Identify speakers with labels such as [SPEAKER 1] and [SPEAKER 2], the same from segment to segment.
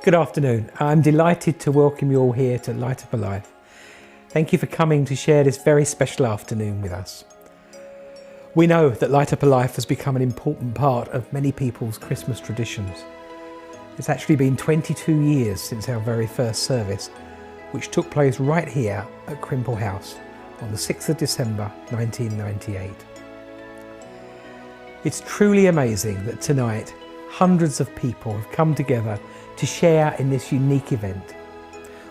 [SPEAKER 1] Good afternoon. I'm delighted to welcome you all here to Light Up a Life. Thank you for coming to share this very special afternoon with us. We know that Light Up a Life has become an important part of many people's Christmas traditions. It's actually been 22 years since our very first service, which took place right here at Crimple House on the 6th of December 1998. It's truly amazing that tonight hundreds of people have come together to share in this unique event.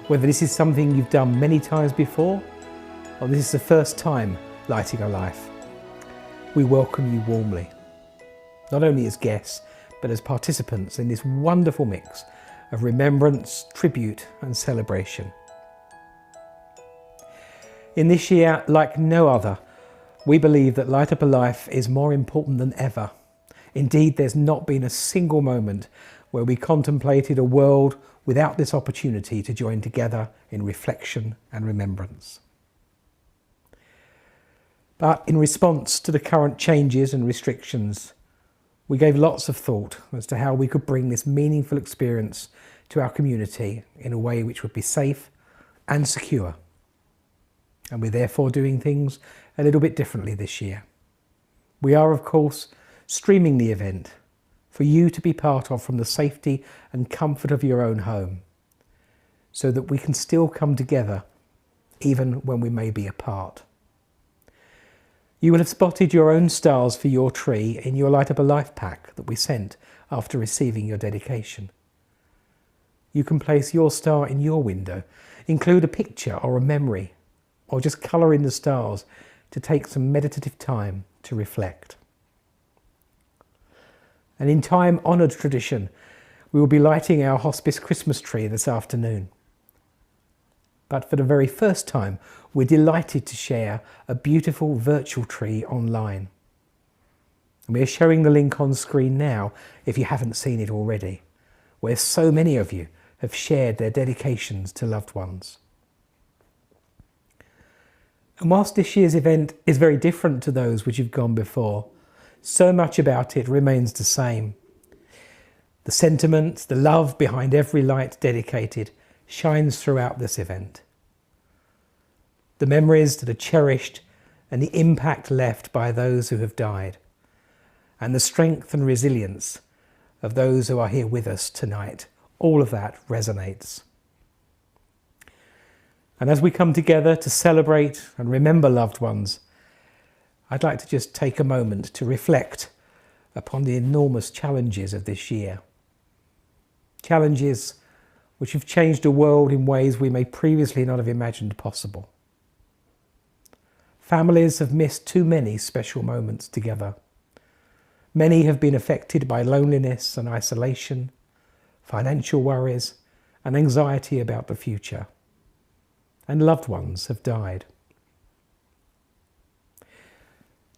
[SPEAKER 1] Whether this is something you've done many times before, or this is the first time lighting a life, we welcome you warmly, not only as guests, but as participants in this wonderful mix of remembrance, tribute and celebration. In this year, like no other, we believe that Light Up a Life is more important than ever. Indeed, there's not been a single moment where we contemplated a world without this opportunity to join together in reflection and remembrance. But in response to the current changes and restrictions, we gave lots of thought as to how we could bring this meaningful experience to our community in a way which would be safe and secure. And we're therefore doing things a little bit differently this year. We are, of course, streaming the event for you to be part of from the safety and comfort of your own home, so that we can still come together even when we may be apart. You will have spotted your own stars for your tree in your Light Up a Life pack that we sent after receiving your dedication. You can place your star in your window, include a picture or a memory, or just colour in the stars to take some meditative time to reflect. And in time-honoured tradition, we will be lighting our Hospice Christmas tree this afternoon. But for the very first time, we're delighted to share a beautiful virtual tree online. And we are showing the link on screen now, if you haven't seen it already, where so many of you have shared their dedications to loved ones. And whilst this year's event is very different to those which have gone before, so much about it remains the same. The sentiment, the love behind every light dedicated shines throughout this event. The memories that are cherished and the impact left by those who have died, and the strength and resilience of those who are here with us tonight, all of that resonates. And as we come together to celebrate and remember loved ones, I'd like to just take a moment to reflect upon the enormous challenges of this year. Challenges which have changed the world in ways we may previously not have imagined possible. Families have missed too many special moments together. Many have been affected by loneliness and isolation, financial worries and anxiety about the future. And loved ones have died.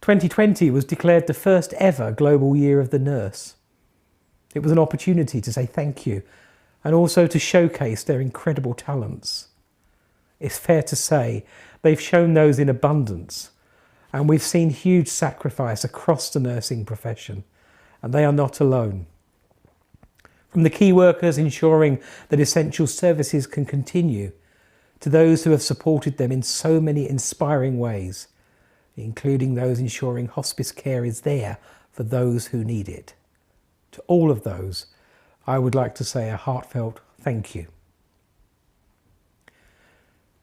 [SPEAKER 1] 2020 was declared the first ever Global Year of the Nurse. It was an opportunity to say thank you and also to showcase their incredible talents. It's fair to say they've shown those in abundance, and we've seen huge sacrifice across the nursing profession, and they are not alone. From the key workers ensuring that essential services can continue, to those who have supported them in so many inspiring ways, including those ensuring hospice care is there for those who need it. To all of those, I would like to say a heartfelt thank you.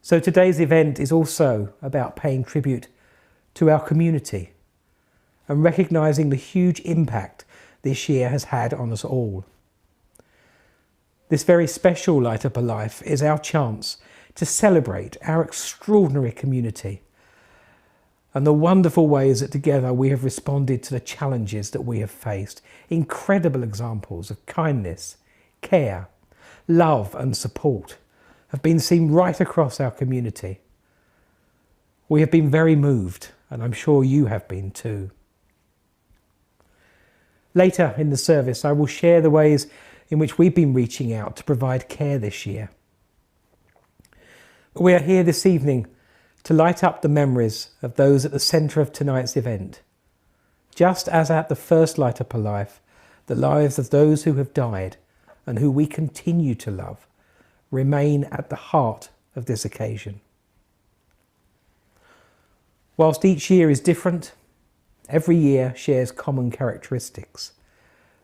[SPEAKER 1] So today's event is also about paying tribute to our community and recognising the huge impact this year has had on us all. This very special Light Up a Life is our chance to celebrate our extraordinary community and the wonderful ways that together we have responded to the challenges that we have faced. Incredible examples of kindness, care, love and support have been seen right across our community. We have been very moved, and I'm sure you have been too. Later in the service, I will share the ways in which we've been reaching out to provide care this year. But we are here this evening to light up the memories of those at the centre of tonight's event. Just as at the first Light Up a Life, the lives of those who have died and who we continue to love remain at the heart of this occasion. Whilst each year is different, every year shares common characteristics,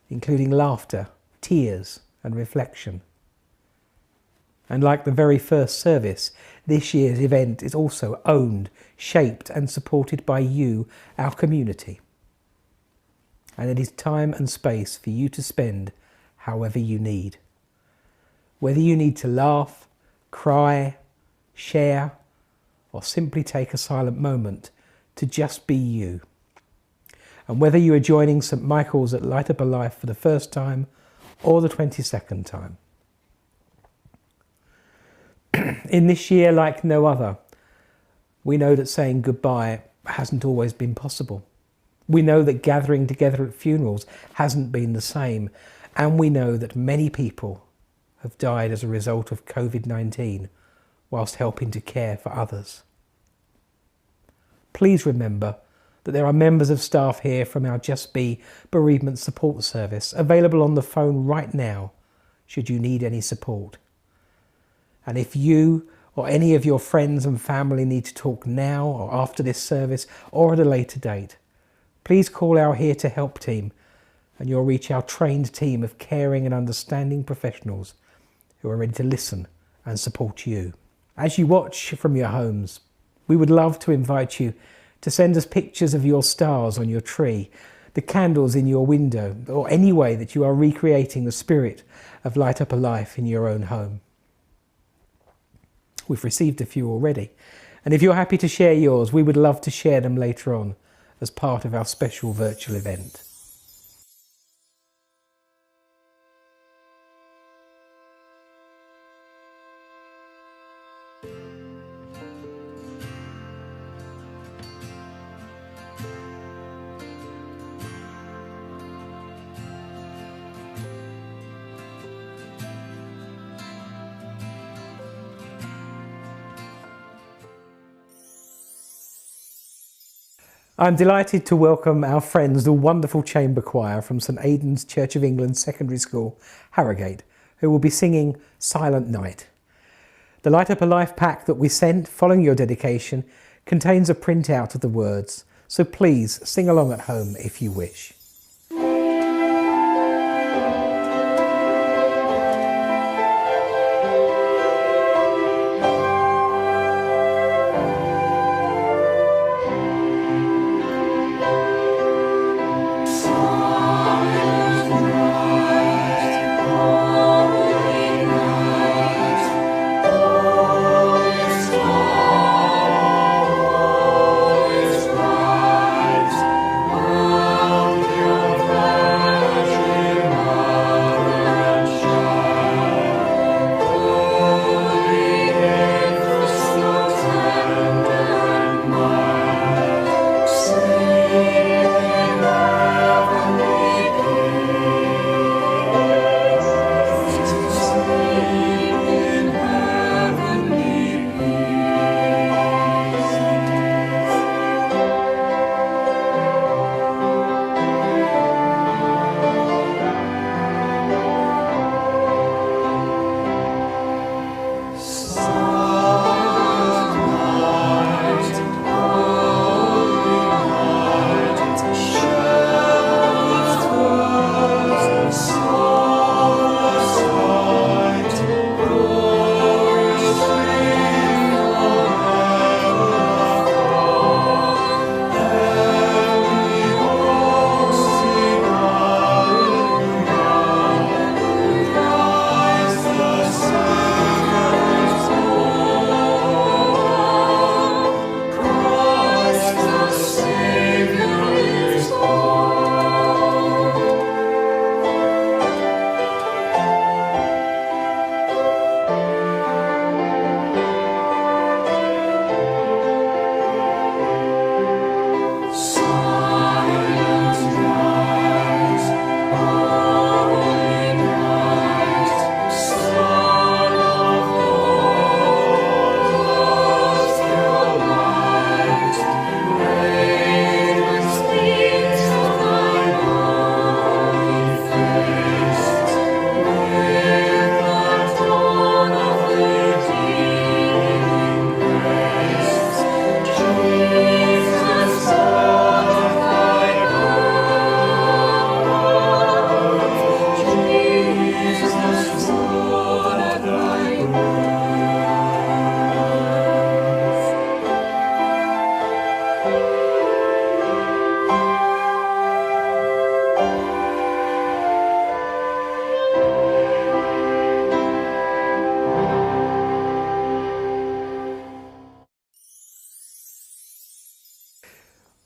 [SPEAKER 1] including laughter, tears, and reflection. And like the very first service, this year's event is also owned, shaped, and supported by you, our community. And it is time and space for you to spend however you need. Whether you need to laugh, cry, share, or simply take a silent moment to just be you. And whether you are joining St. Michael's at Light Up a Life for the first time or the 22nd time. In this year like no other, we know that saying goodbye hasn't always been possible. We know that gathering together at funerals hasn't been the same. And we know that many people have died as a result of COVID-19 whilst helping to care for others. Please remember that there are members of staff here from our Just Be Bereavement Support Service available on the phone right now should you need any support. And if you or any of your friends and family need to talk now or after this service or at a later date, please call our Here to Help team and you'll reach our trained team of caring and understanding professionals who are ready to listen and support you. As you watch from your homes, we would love to invite you to send us pictures of your stars on your tree, the candles in your window, or any way that you are recreating the spirit of Light Up a Life in your own home. We've received a few already, and if you're happy to share yours, we would love to share them later on as part of our special virtual event. I'm delighted to welcome our friends, the wonderful chamber choir from St Aidan's Church of England Secondary School, Harrogate, who will be singing Silent Night. The Light Up a Life pack that we sent following your dedication contains a printout of the words, so please sing along at home if you wish.
[SPEAKER 2] All is bright,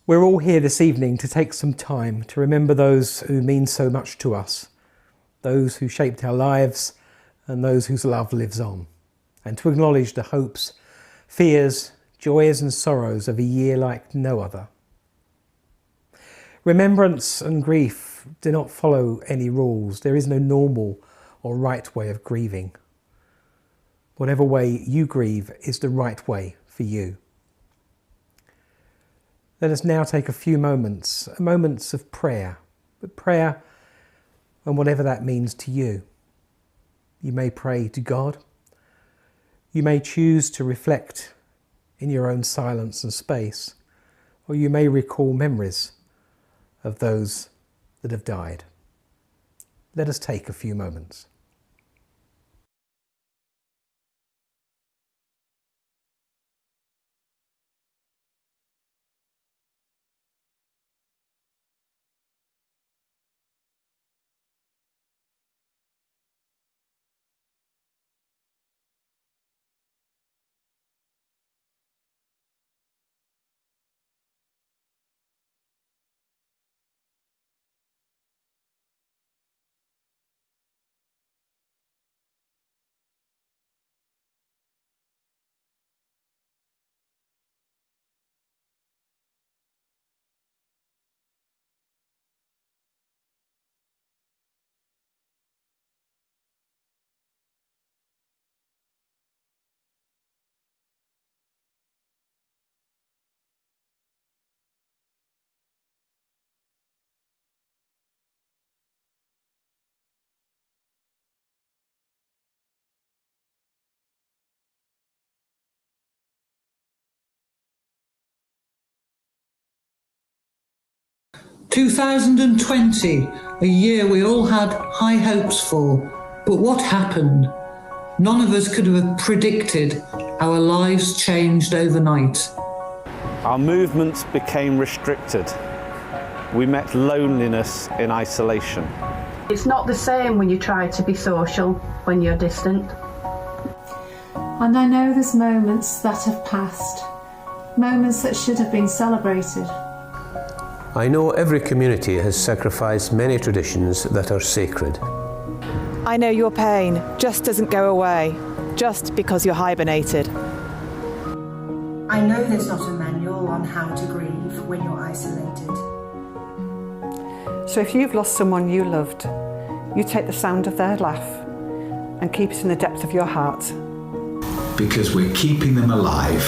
[SPEAKER 1] We're all here this evening to take some time to remember those who mean so much to us, those who shaped our lives and those whose love lives on, and to acknowledge the hopes, fears, joys and sorrows of a year like no other. Remembrance and grief do not follow any rules. There is no normal or right way of grieving. Whatever way you grieve is the right way for you. Let us now take a few moments of prayer, but prayer and whatever that means to you. You may pray to God. You may choose to reflect in your own silence and space, or you may recall memories of those that have died. Let us take a few moments.
[SPEAKER 2] "2020, a year we all had high hopes for, but what happened? None of us could have predicted our lives changed overnight.
[SPEAKER 3] Our movements became restricted. We met loneliness in isolation.
[SPEAKER 4] It's not the same when you try to be social when you're distant.
[SPEAKER 5] And I know there's moments that have passed, moments that should have been celebrated.
[SPEAKER 6] I know every community has sacrificed many traditions that are sacred.
[SPEAKER 7] I know your pain just doesn't go away just because you're hibernated.
[SPEAKER 8] I know there's not a manual on how to grieve when you're isolated.
[SPEAKER 9] So if you've lost someone you loved, you take the sound of their laugh and keep it in the depth of your heart.
[SPEAKER 10] Because we're keeping them alive.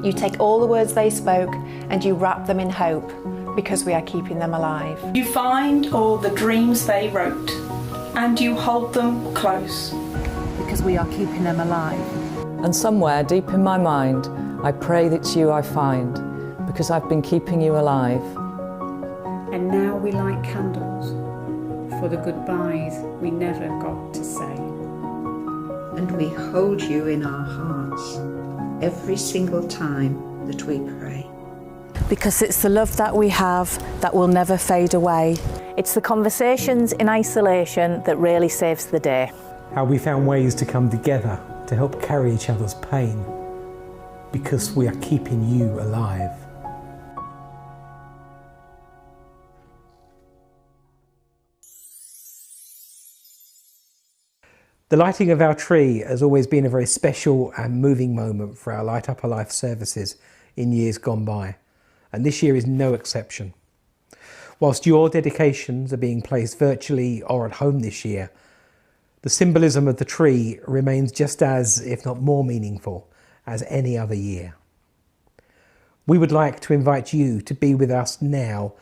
[SPEAKER 11] You take all the words they spoke and you wrap them in hope, because we are keeping them alive.
[SPEAKER 12] You find all the dreams they wrote and you hold them close,
[SPEAKER 11] because we are keeping them alive.
[SPEAKER 13] And somewhere deep in my mind, I pray it's you I find, because I've been keeping you alive.
[SPEAKER 14] And now we light candles for the goodbyes we never got to say.
[SPEAKER 15] And we hold you in our hearts every single time that we pray.
[SPEAKER 11] Because it's the love that we have that will never fade away. It's the conversations in isolation that really saves the day.
[SPEAKER 1] How we found ways to come together to help carry each other's pain, because we are keeping you alive. The lighting of our tree has always been a very special and moving moment for our Light Up a Life services in years gone by, and this year is no exception. Whilst your dedications are being placed virtually or at home this year, the symbolism of the tree remains just as, if not more meaningful, as any other year. We would like to invite you to be with us now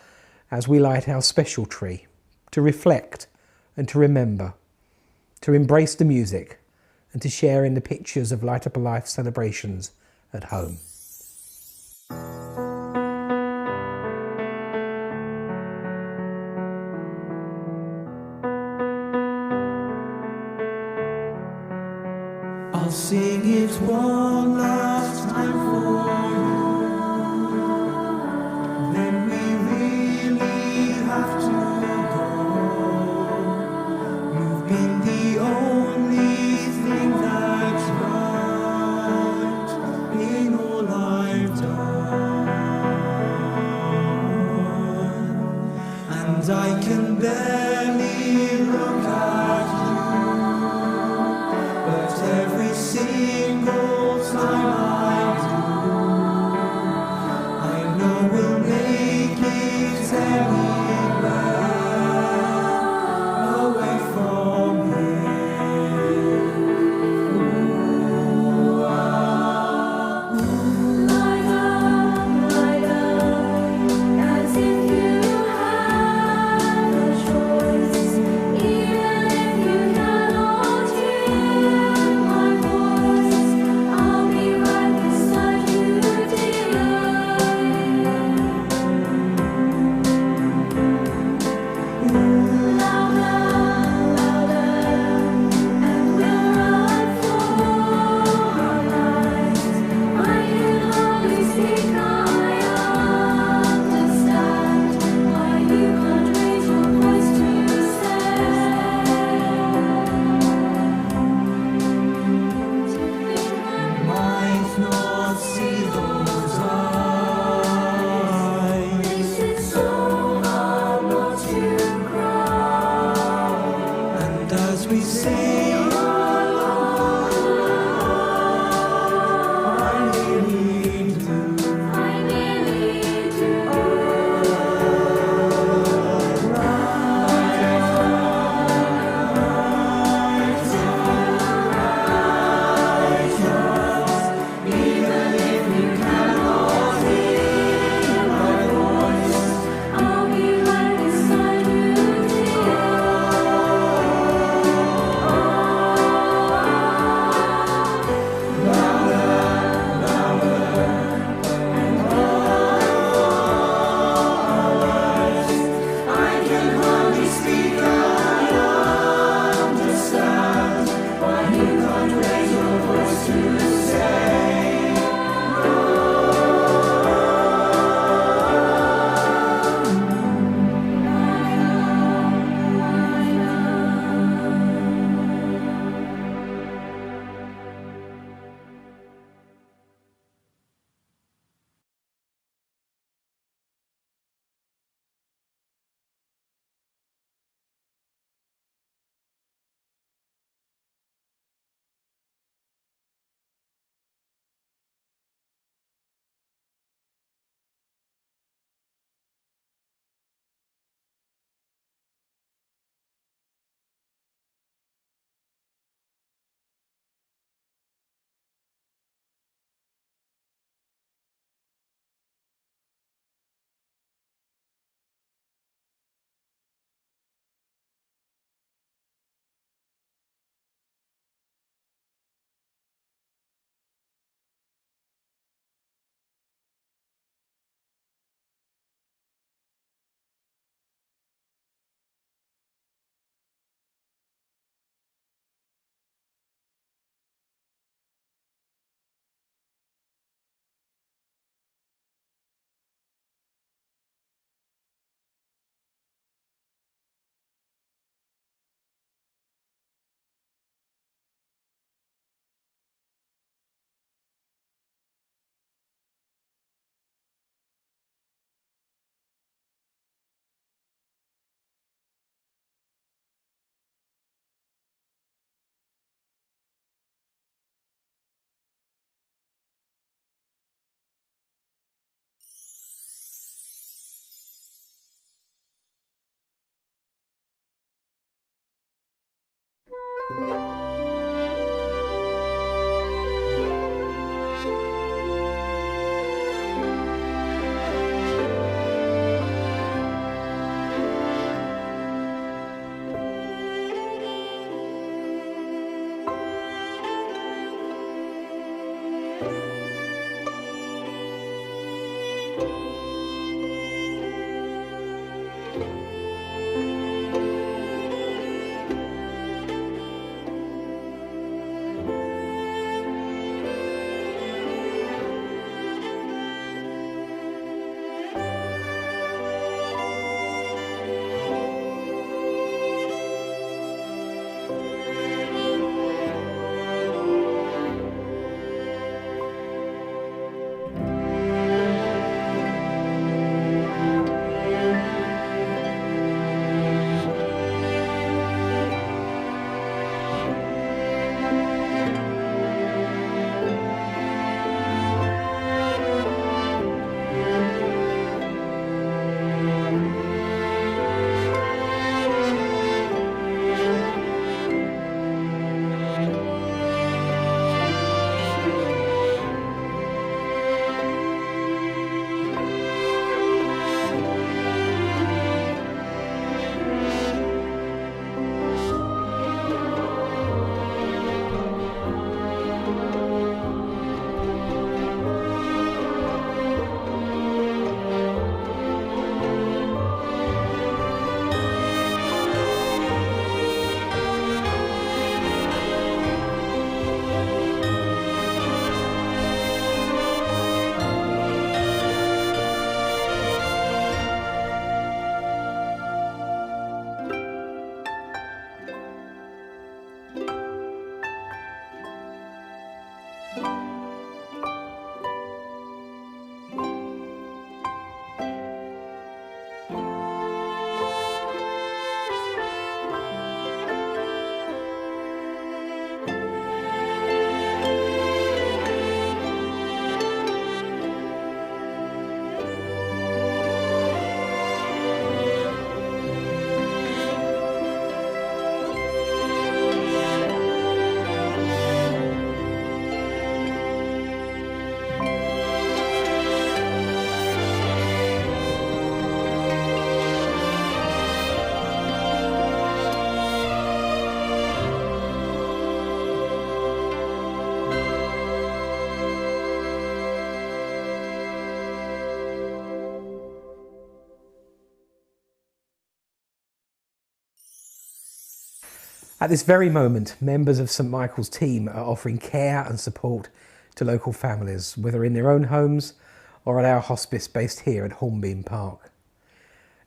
[SPEAKER 1] as we light our special tree, to reflect and to remember, to embrace the music and to share in the pictures of Light Up a Life celebrations at home.
[SPEAKER 16] I'll sing it one last time for you, then we really have to go. You've been the only thing that's right in all I've done. and I can barely look at you, but every single time I know we'll make it anywhere away from here. Ooh, ah, ooh. Lie down, as if you had a choice, even if you cannot hear my voice. I'll be right beside you, as we say I nearly do. Even if you cannot hear my voice, I'll be right beside you, dear.
[SPEAKER 1] At this very moment, members of St Michael's team are offering care and support to local families, whether in their own homes or at our hospice based here at Hornbeam Park.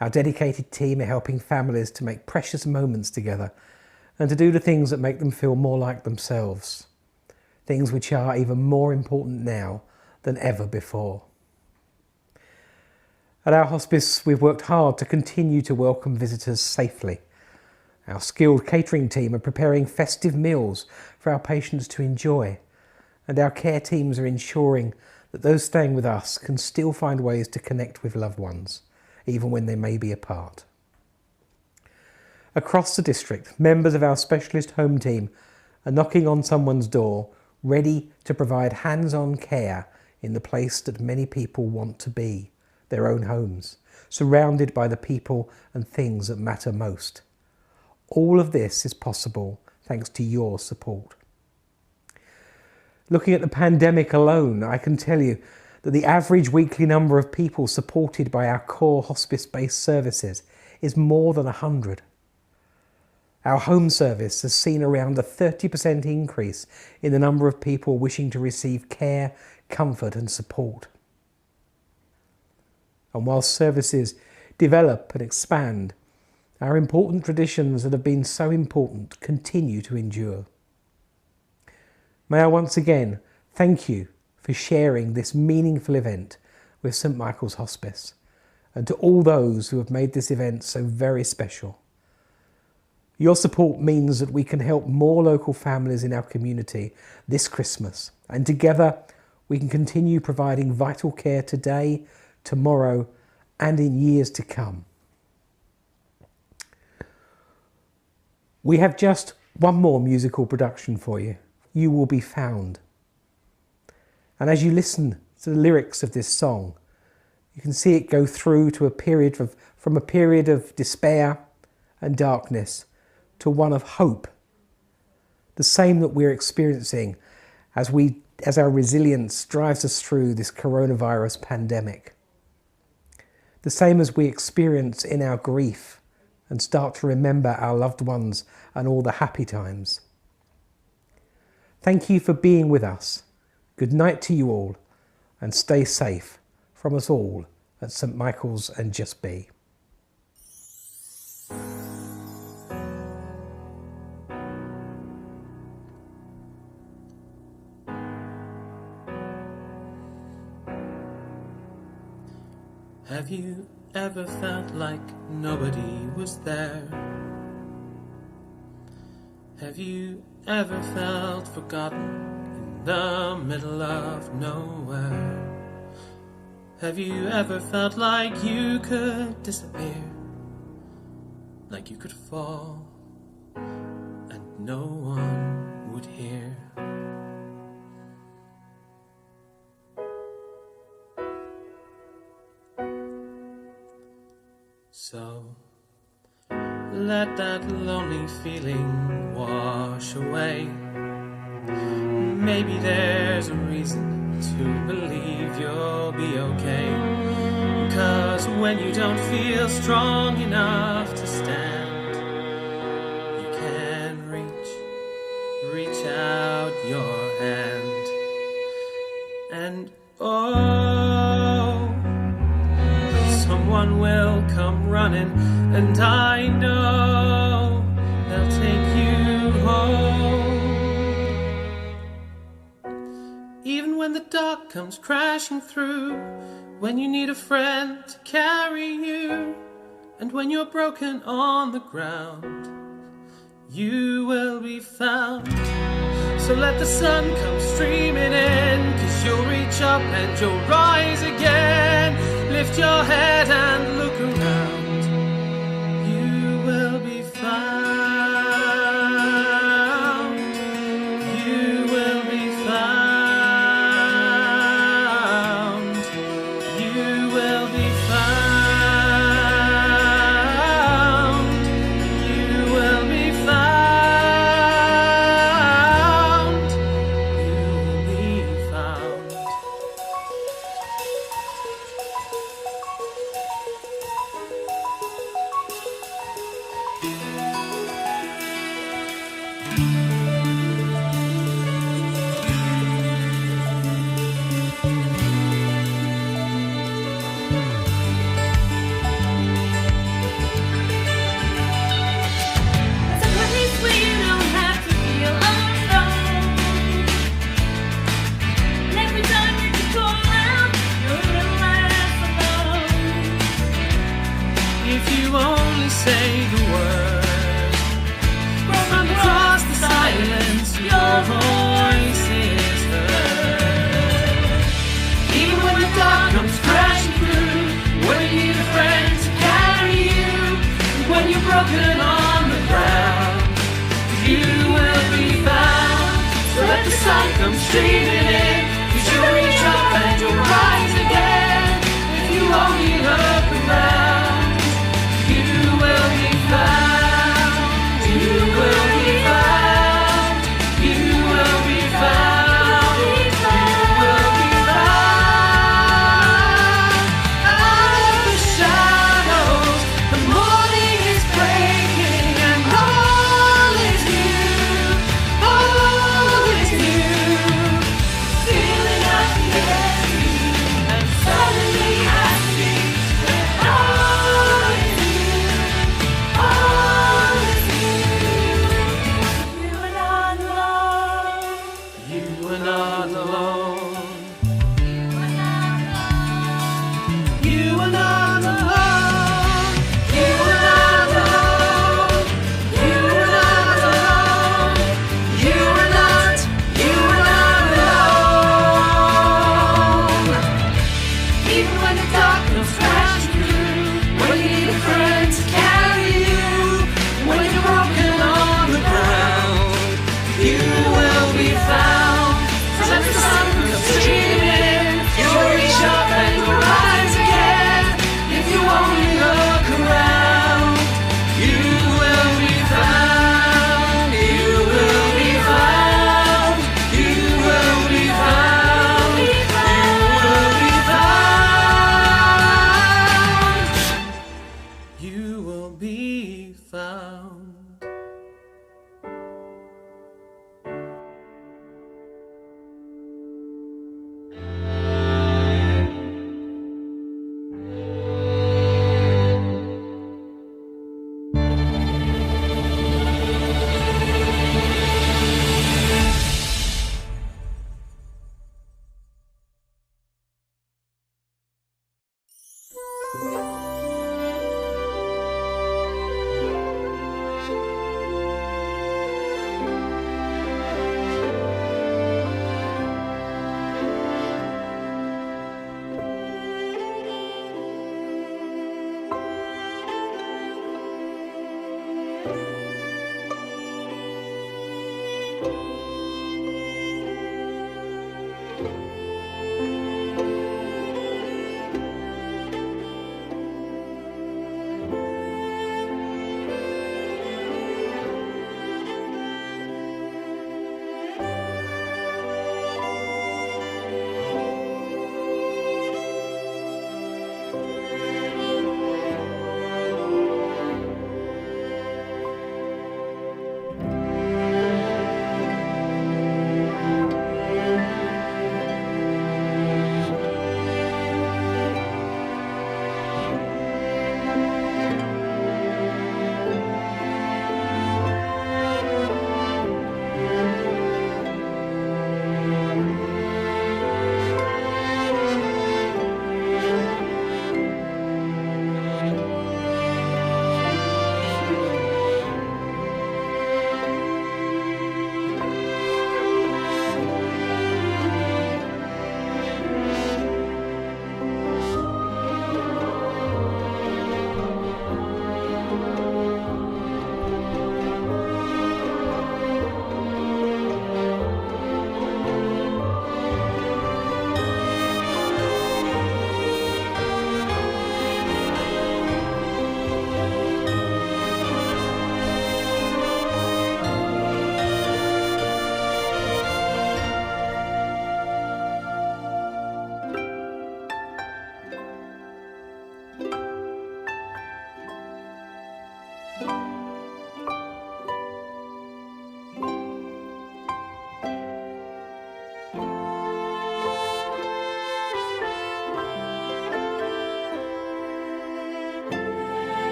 [SPEAKER 1] Our dedicated team are helping families to make precious moments together and to do the things that make them feel more like themselves, things which are even more important now than ever before. At our hospice, we've worked hard to continue to welcome visitors safely. Our skilled catering team are preparing festive meals for our patients to enjoy, and our care teams are ensuring that those staying with us can still find ways to connect with loved ones, even when they may be apart. Across the district, members of our specialist home team are knocking on someone's door, ready to provide hands-on care in the place that many people want to be, their own homes, surrounded by the people and things that matter most. All of this is possible thanks to your support. Looking at the pandemic alone, I can tell you that the average weekly number of people supported by our core hospice-based services is more than 100. Our home service has seen around a 30% increase in the number of people wishing to receive care, comfort and support. And while services develop and expand, our important traditions that have been so important continue to endure. May I once again thank you for sharing this meaningful event with St Michael's Hospice, and to all those who have made this event so very special. Your support means that we can help more local families in our community this Christmas, and together we can continue providing vital care today, tomorrow, and in years to come. We have just one more musical production for you. You Will Be Found. And as you listen to the lyrics of this song, you can see it go through to from a period of despair and darkness to one of hope. The same that we're experiencing as our resilience drives us through this coronavirus pandemic. The same as we experience in our grief and start to remember our loved ones and all the happy times. Thank you for being with us. Good night to you all, and stay safe from us all at St Michael's and Just Be.
[SPEAKER 17] Have you ever felt like nobody was there? Have you ever felt forgotten in the middle of nowhere? Have you ever felt like you could disappear, like you could fall and no one would hear? So let that lonely feeling wash away. Maybe there's a reason to believe you'll be okay. 'Cause when you don't feel strong enough to stand, you can reach out your hand. And oh, someone will come running, and I know they'll take you home. Even when the dark comes crashing through, when you need a friend to carry you, and when you're broken on the ground, you will be found. So let the sun come streaming in, 'cause you'll reach up and you'll rise again. Lift your head and look around. You will be found. You will be found. You will be found. You will be found. You will be found. say the word. From across the silence, your voice is heard. Even when the dark comes crashing through, when you need a friend to carry you, and when you're broken on the ground, you will be found. So let the sun come streaming in.